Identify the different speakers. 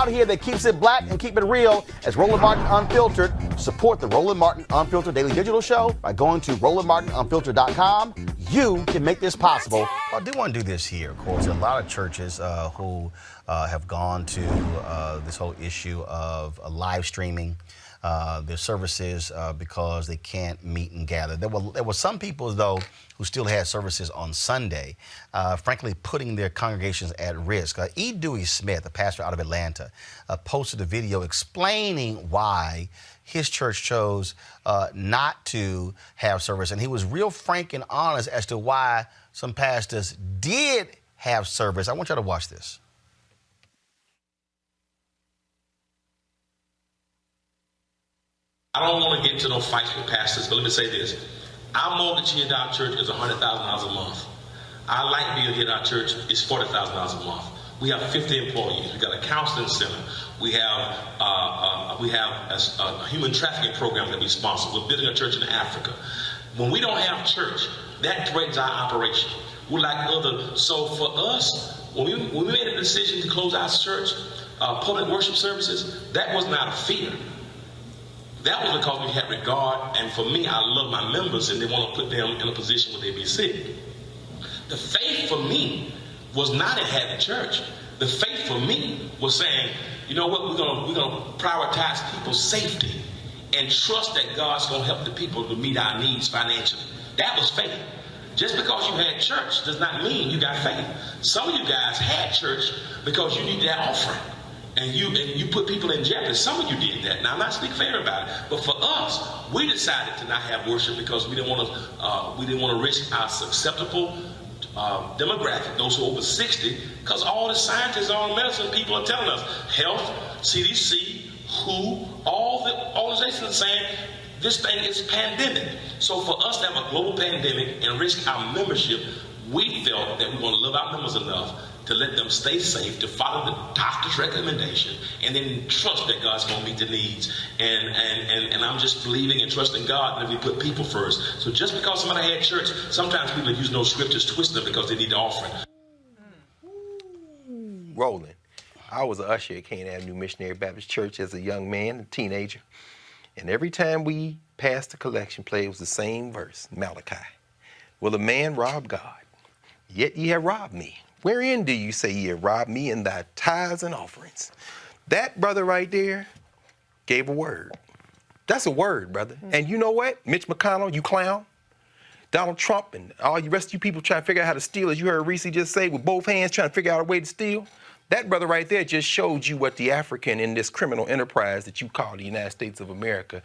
Speaker 1: out here that keeps it black and keep it real as Roland Martin Unfiltered. Support the Roland Martin Unfiltered Daily Digital Show by going to RolandMartinUnfiltered.com. You can make this possible. I do want to do this here, of course. A lot of churches who have gone to this whole issue of live streaming their services because they can't meet and gather. There were some people, though, who still had services on Sunday, frankly, putting their congregations at risk. Dewey Smith, a pastor out of Atlanta, posted a video explaining why his church chose not to have service. And he was real frank and honest as to why some pastors did have service. I want y'all to watch this.
Speaker 2: I don't want to get into no fights with pastors, but let me say this. Our mortgage here at our church is $100,000 a month. Our light bill here at our church is $40,000 a month. We have 50 employees. We got a counseling center. We have a human trafficking program that we sponsor. We're building a church in Africa. When we don't have church, that threatens our operation. We're like other. So for us, when we made a decision to close our church, public worship services, that was not a fear. That was because we had regard, and for me, I love my members, and they want to put them in a position where they be sick. The faith for me was not in having church. The faith for me was saying, you know what, we're gonna prioritize people's safety and trust that God's gonna help the people to meet our needs financially. That was faith. Just because you had church does not mean you got faith. Some of you guys had church because you needed that offering. And you put people in jeopardy. Some of you did that. Now, I'm not speaking fair about it, but for us, we decided to not have worship because we didn't want to risk our susceptible demographic, those who are over 60, because all the scientists, all the medicine people are telling us, health, CDC, WHO, all the organizations are saying this thing is pandemic. So for us to have a global pandemic and risk our membership, we felt that we want to love our members enough to let them stay safe, to follow the doctor's recommendation, and then trust that God's going to meet the needs. And I'm just believing and trusting God that we put people first. So just because somebody had church, sometimes people use those scriptures, twist them because they need the offering.
Speaker 3: Rolling. I was an usher at Canaan Avenue Missionary Baptist Church as a young man, a teenager. And every time we passed the collection plate, it was the same verse, Malachi. Will a man rob God? Yet ye have robbed me. Wherein do you say ye have robbed me? In thy tithes and offerings. That brother right there gave a word. That's a word, brother. And you know what? Mitch McConnell, you clown. Donald Trump and all you rest of you people trying to figure out how to steal, as you heard Reese just say, with both hands trying to figure out a way to steal. That brother right there just showed you what the African in this criminal enterprise that you call the United States of America